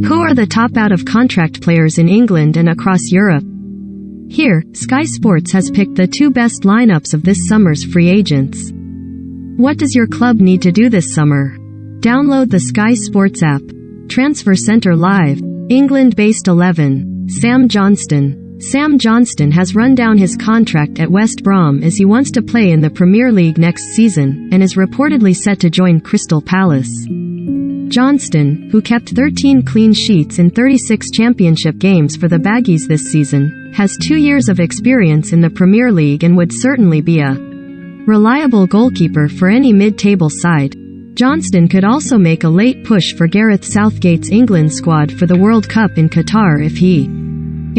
Who are the top out-of-contract players in England and across Europe? Here, Sky Sports has picked the 2 best lineups of this summer's free agents. What does your club need to do this summer? Download the Sky Sports app. Transfer Centre Live. England-based 11. Sam Johnstone. Sam Johnstone has run down his contract at West Brom as he wants to play in the Premier League next season, and is reportedly set to join Crystal Palace. Johnstone, who kept 13 clean sheets in 36 championship games for the Baggies this season, has 2 years of experience in the Premier League and would certainly be a reliable goalkeeper for any mid-table side. Johnstone could also make a late push for Gareth Southgate's England squad for the World Cup in Qatar if he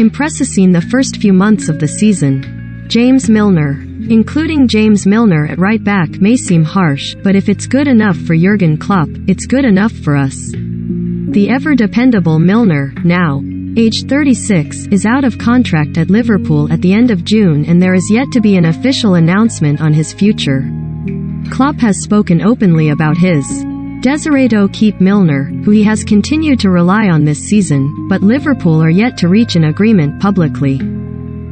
impresses in the first few months of the season. James Milner. Including James Milner at right back may seem harsh, but if it's good enough for Jurgen Klopp, it's good enough for us. The ever-dependable Milner, now aged 36, is out of contract at Liverpool at the end of June, and there is yet to be an official announcement on his future. Klopp has spoken openly about his desire to keep Milner, who he has continued to rely on this season, but Liverpool are yet to reach an agreement publicly.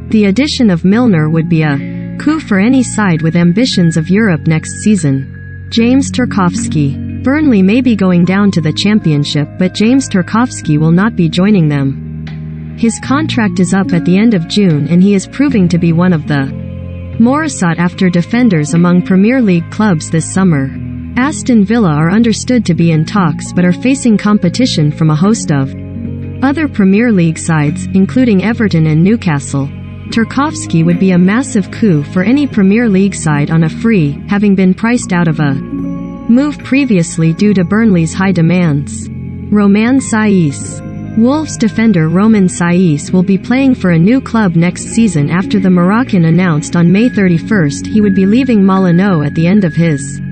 The addition of Milner would be a coup for any side with ambitions of Europe next season. James Tarkowski. Burnley may be going down to the Championship, but James Tarkowski will not be joining them. His contract is up at the end of June, and he is proving to be one of the more sought-after defenders among Premier League clubs this summer. Aston Villa are understood to be in talks but are facing competition from a host of other Premier League sides, including Everton and Newcastle. Tarkowski would be a massive coup for any Premier League side on a free, having been priced out of a move previously due to Burnley's high demands. Romain Saiss. Wolves defender Romain Saiss will be playing for a new club next season after the Moroccan announced on May 31st he would be leaving Molineux at the end of his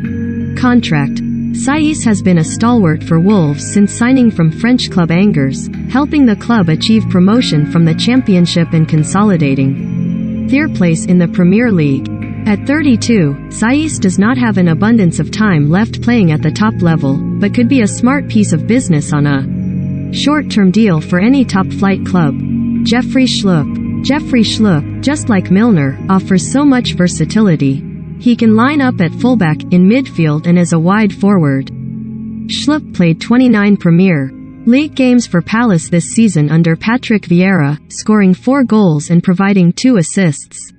contract. Saiss has been a stalwart for Wolves since signing from French club Angers, helping the club achieve promotion from the Championship and consolidating their place in the Premier League. At 32, Saiss does not have an abundance of time left playing at the top level, but could be a smart piece of business on a short-term deal for any top-flight club. Jeffrey Schlupp. Jeffrey Schlupp, just like Milner, offers so much versatility. He can line up at fullback, in midfield and as a wide forward. Schlupp played 29 Premier League games for Palace this season under Patrick Vieira, scoring 4 goals and providing 2 assists.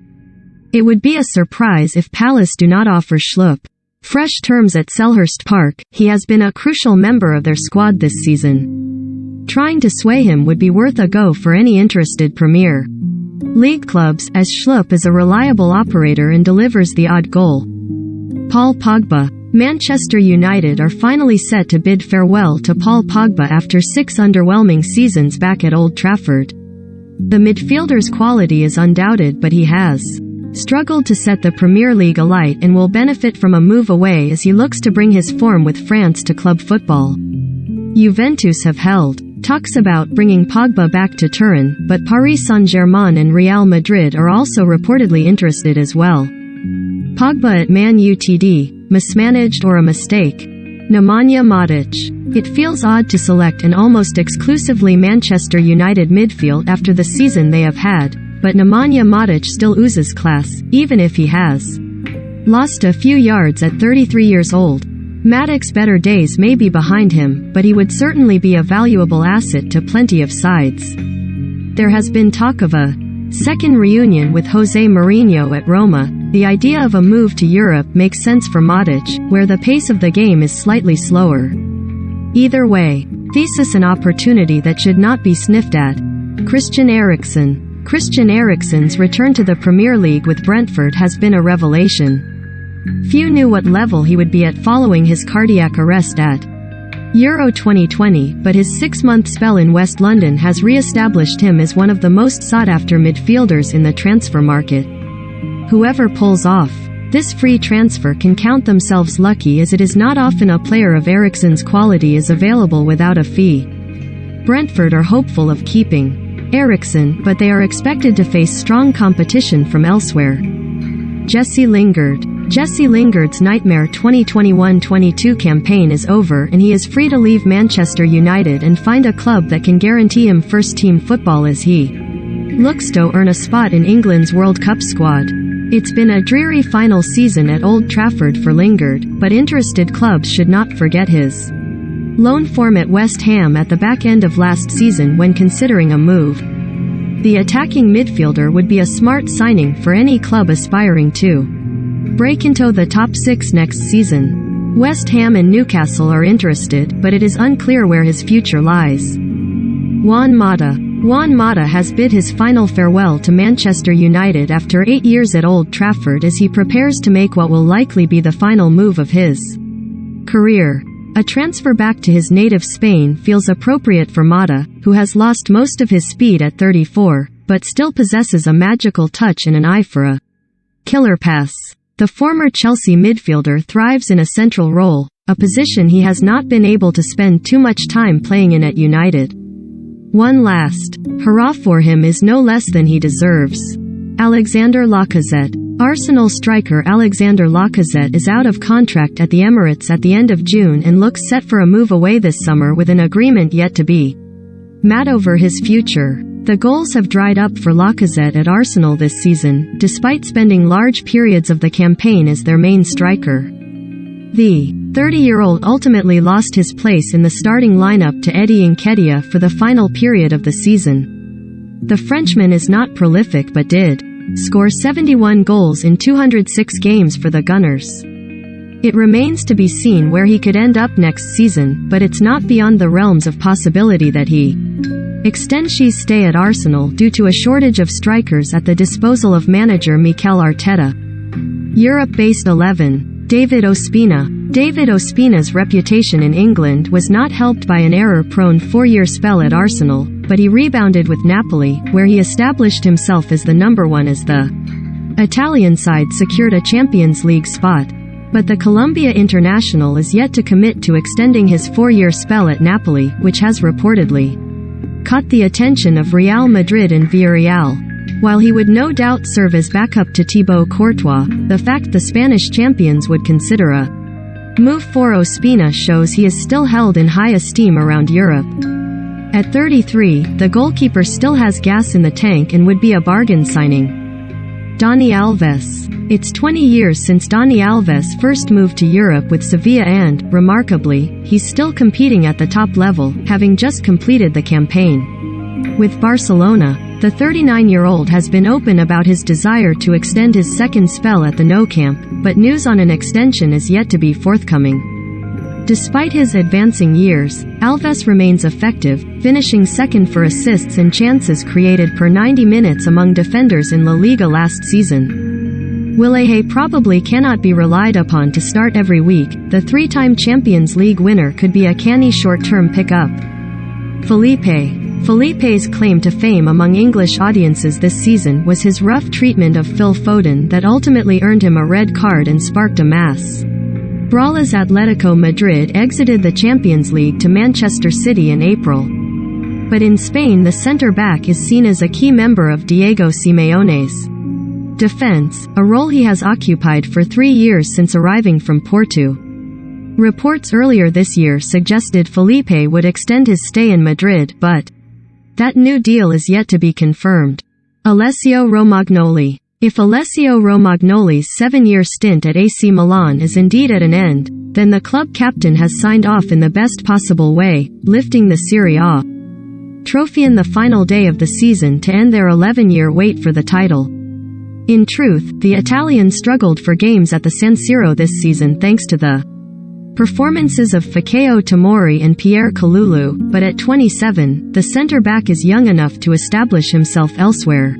It would be a surprise if Palace do not offer Schlupp fresh terms at Selhurst Park. He has been a crucial member of their squad this season. Trying to sway him would be worth a go for any interested Premier League clubs, as Schlupp is a reliable operator and delivers the odd goal. Paul Pogba. Manchester United are finally set to bid farewell to Paul Pogba after 6 underwhelming seasons back at Old Trafford. The midfielder's quality is undoubted, but he has struggled to set the Premier League alight and will benefit from a move away as he looks to bring his form with France to club football. Juventus have held talks about bringing Pogba back to Turin, but Paris Saint-Germain and Real Madrid are also reportedly interested as well. Pogba at Man Utd, mismanaged or a mistake? Nemanja Matic. It feels odd to select an almost exclusively Manchester United midfield after the season they have had, but Nemanja Matic still oozes class, even if he has lost a few yards at 33 years old. Matic's better days may be behind him, but he would certainly be a valuable asset to plenty of sides. There has been talk of a second reunion with Jose Mourinho at Roma. The idea of a move to Europe makes sense for Matic, where the pace of the game is slightly slower. Either way, thesis an opportunity that should not be sniffed at. Christian Eriksen. Christian Eriksen's return to the Premier League with Brentford has been a revelation. Few knew what level he would be at following his cardiac arrest at Euro 2020, but his 6-month spell in West London has re-established him as one of the most sought-after midfielders in the transfer market. Whoever pulls off this free transfer can count themselves lucky, as it is not often a player of Eriksen's quality is available without a fee. Brentford are hopeful of keeping Eriksen, but they are expected to face strong competition from elsewhere. Jesse Lingard. Jesse Lingard's nightmare 2021-22 campaign is over and he is free to leave Manchester United and find a club that can guarantee him first-team football as he looks to earn a spot in England's World Cup squad. It's been a dreary final season at Old Trafford for Lingard, but interested clubs should not forget his loan form at West Ham at the back end of last season when considering a move. The attacking midfielder would be a smart signing for any club aspiring to break into the top 6 next season. West Ham and Newcastle are interested, but it is unclear where his future lies. Juan Mata. Juan Mata has bid his final farewell to Manchester United after 8 years at Old Trafford as he prepares to make what will likely be the final move of his career. A transfer back to his native Spain feels appropriate for Mata, who has lost most of his speed at 34, but still possesses a magical touch and an eye for a killer pass. The former Chelsea midfielder thrives in a central role, a position he has not been able to spend too much time playing in at United. One last hurrah for him is no less than he deserves. Alexander Lacazette. Arsenal striker Alexander Lacazette is out of contract at the Emirates at the end of June and looks set for a move away this summer with an agreement yet to be made over his future. The goals have dried up for Lacazette at Arsenal this season, despite spending large periods of the campaign as their main striker. The 30-year-old ultimately lost his place in the starting lineup to Eddie Nketiah for the final period of the season. The Frenchman is not prolific but did score 71 goals in 206 games for the Gunners. It remains to be seen where he could end up next season, but it's not beyond the realms of possibility that he extends his stay at Arsenal due to a shortage of strikers at the disposal of manager Mikel Arteta. Europe-based 11. David Ospina. David Ospina's reputation in England was not helped by an error-prone 4-year spell at Arsenal, but he rebounded with Napoli, where he established himself as the number 1 as the Italian side secured a Champions League spot. But the Colombia international is yet to commit to extending his 4-year spell at Napoli, which has reportedly caught the attention of Real Madrid and Villarreal. While he would no doubt serve as backup to Thibaut Courtois, the fact the Spanish champions would consider a move for Ospina shows he is still held in high esteem around Europe. At 33, the goalkeeper still has gas in the tank and would be a bargain signing. Dani Alves. It's 20 years since Dani Alves first moved to Europe with Sevilla and, remarkably, he's still competing at the top level, having just completed the campaign with Barcelona. The 39-year-old has been open about his desire to extend his second spell at the Nou Camp, but news on an extension is yet to be forthcoming. Despite his advancing years, Alves remains effective, finishing second for assists and chances created per 90 minutes among defenders in La Liga last season. Willian probably cannot be relied upon to start every week. The 3-time Champions League winner could be a canny short-term pickup. Filipe's claim to fame among English audiences this season was his rough treatment of Phil Foden that ultimately earned him a red card and sparked a mass brawl as Atletico Madrid exited the Champions League to Manchester City in April. But in Spain, the centre-back is seen as a key member of Diego Simeone's defense, a role he has occupied for 3 years since arriving from Porto. Reports earlier this year suggested Filipe would extend his stay in Madrid, but that new deal is yet to be confirmed. Alessio Romagnoli. If Alessio Romagnoli's 7-year stint at AC Milan is indeed at an end, then the club captain has signed off in the best possible way, lifting the Serie A trophy in the final day of the season to end their 11-year wait for the title. In truth, the Italian struggled for games at the San Siro this season thanks to the performances of Fikayo Tomori and Pierre Kalulu, but at 27, the centre-back is young enough to establish himself elsewhere.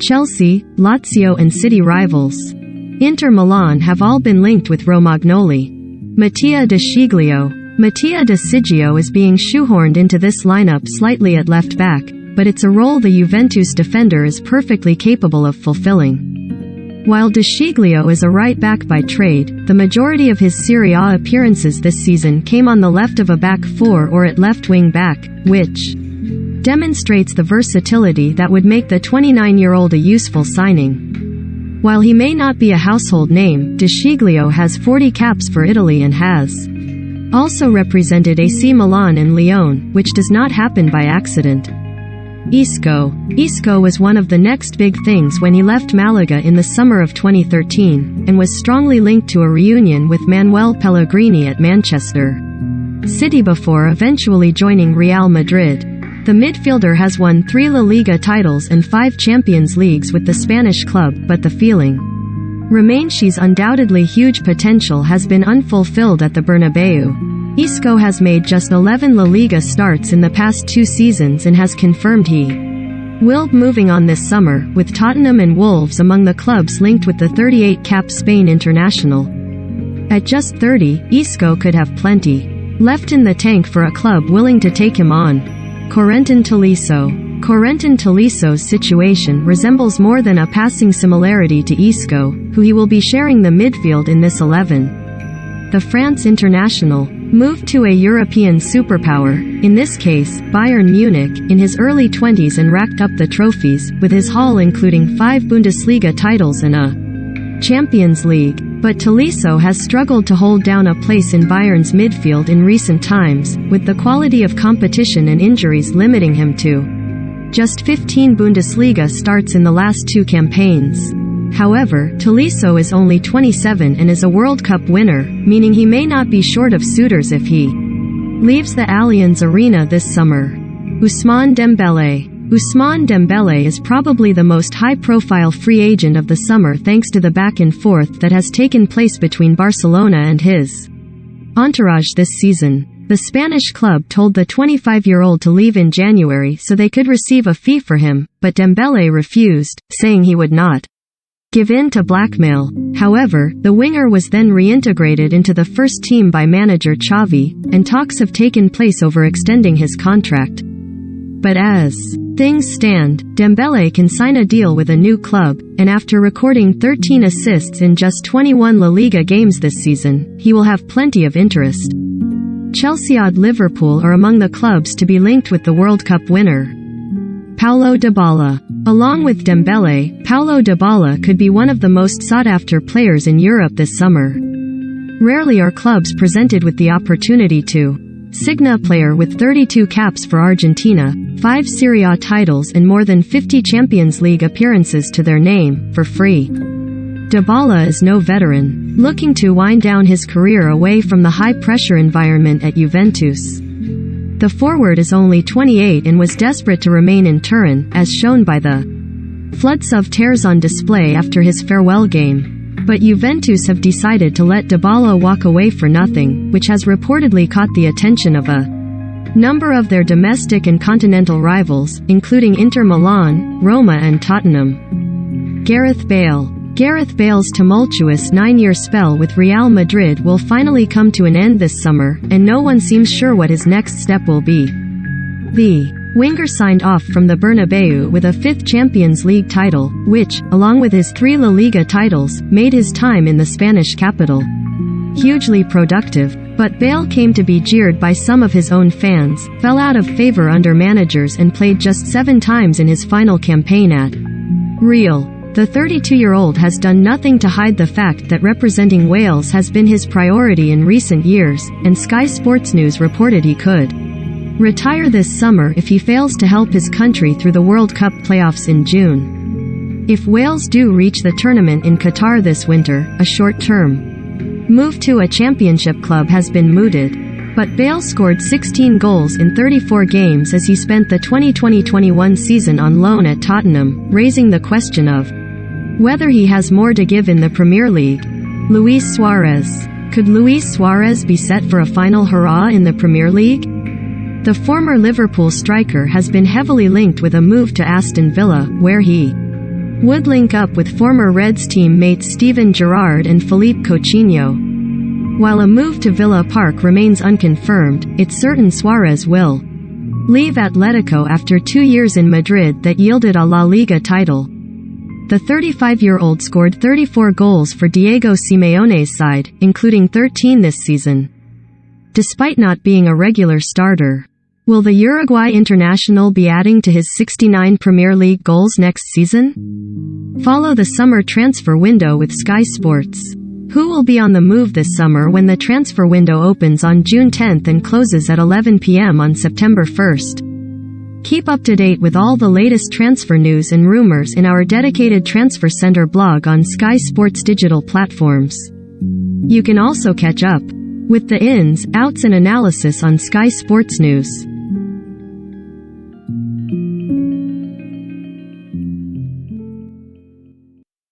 Chelsea, Lazio and City rivals Inter Milan have all been linked with Romagnoli. Mattia De Sciglio is being shoehorned into this lineup slightly at left back, but it's a role the Juventus defender is perfectly capable of fulfilling. While De Sciglio is a right back by trade, the majority of his Serie A appearances this season came on the left of a back four or at left wing back, which demonstrates the versatility that would make the 29-year-old a useful signing. While he may not be a household name, De Sciglio has 40 caps for Italy and has also represented AC Milan and Lyon, which does not happen by accident. Isco was one of the next big things when he left Malaga in the summer of 2013, and was strongly linked to a reunion with Manuel Pellegrini at Manchester City before eventually joining Real Madrid. The midfielder has won 3 La Liga titles and 5 Champions Leagues with the Spanish club, but the feeling remains she's undoubtedly huge potential has been unfulfilled at the Bernabeu. Isco has made just 11 La Liga starts in the past 2 seasons and has confirmed he will be moving on this summer, with Tottenham and Wolves among the clubs linked with the 38-cap Spain international. At just 30, Isco could have plenty left in the tank for a club willing to take him on. Corentin Tolisso's situation resembles more than a passing similarity to Isco, who he will be sharing the midfield in this 11. The France international moved to a European superpower, in this case, Bayern Munich, in his early 20s and racked up the trophies, with his haul including 5 Bundesliga titles and a Champions League. But Tolisso has struggled to hold down a place in Bayern's midfield in recent times, with the quality of competition and injuries limiting him to just 15 Bundesliga starts in the last 2 campaigns. However, Tolisso is only 27 and is a World Cup winner, meaning he may not be short of suitors if he leaves the Allianz Arena this summer. Ousmane Dembele is probably the most high-profile free agent of the summer thanks to the back-and-forth that has taken place between Barcelona and his entourage this season. The Spanish club told the 25-year-old to leave in January so they could receive a fee for him, but Dembele refused, saying he would not give in to blackmail. However, the winger was then reintegrated into the first team by manager Xavi, and talks have taken place over extending his contract. But as things stand, Dembele can sign a deal with a new club, and after recording 13 assists in just 21 La Liga games this season, he will have plenty of interest. Chelsea and Liverpool are among the clubs to be linked with the World Cup winner, Paulo Dybala. Along with Dembele, Paulo Dybala could be one of the most sought-after players in Europe this summer. Rarely are clubs presented with the opportunity to sign a player with 32 caps for Argentina, 5 Serie A titles and more than 50 Champions League appearances to their name, for free. Dybala is no veteran, looking to wind down his career away from the high-pressure environment at Juventus. The forward is only 28 and was desperate to remain in Turin, as shown by the floods of tears on display after his farewell game. But Juventus have decided to let Dybala walk away for nothing, which has reportedly caught the attention of a number of their domestic and continental rivals, including Inter Milan, Roma and Tottenham. Gareth Bale's tumultuous 9-year spell with Real Madrid will finally come to an end this summer, and no one seems sure what his next step will be. The winger signed off from the Bernabeu with a 5th Champions League title, which, along with his 3 La Liga titles, made his time in the Spanish capital hugely productive. But Bale came to be jeered by some of his own fans, fell out of favor under managers and played just 7 times in his final campaign at Real. The 32-year-old has done nothing to hide the fact that representing Wales has been his priority in recent years, and Sky Sports News reported he could retire this summer if he fails to help his country through the World Cup playoffs in June. If Wales do reach the tournament in Qatar this winter, a short-term move to a championship club has been mooted. But Bale scored 16 goals in 34 games as he spent the 2020-21 season on loan at Tottenham, raising the question of whether he has more to give in the Premier League. Luis Suarez. Could Luis Suarez be set for a final hurrah in the Premier League? The former Liverpool striker has been heavily linked with a move to Aston Villa, where he would link up with former Reds teammates Steven Gerrard and Philippe Coutinho. While a move to Villa Park remains unconfirmed, it's certain Suarez will leave Atletico after 2 years in Madrid that yielded a La Liga title. The 35-year-old scored 34 goals for Diego Simeone's side, including 13 this season. Despite not being a regular starter, Will the Uruguay international be adding to his 69 Premier League goals next season? Follow the summer transfer window with Sky Sports. Who will be on the move this summer when the transfer window opens on June 10th and closes at 11 p.m. on September 1st? Keep up to date with all the latest transfer news and rumors in our dedicated Transfer Center blog on Sky Sports digital platforms. You can also catch up with the ins, outs and analysis on Sky Sports News.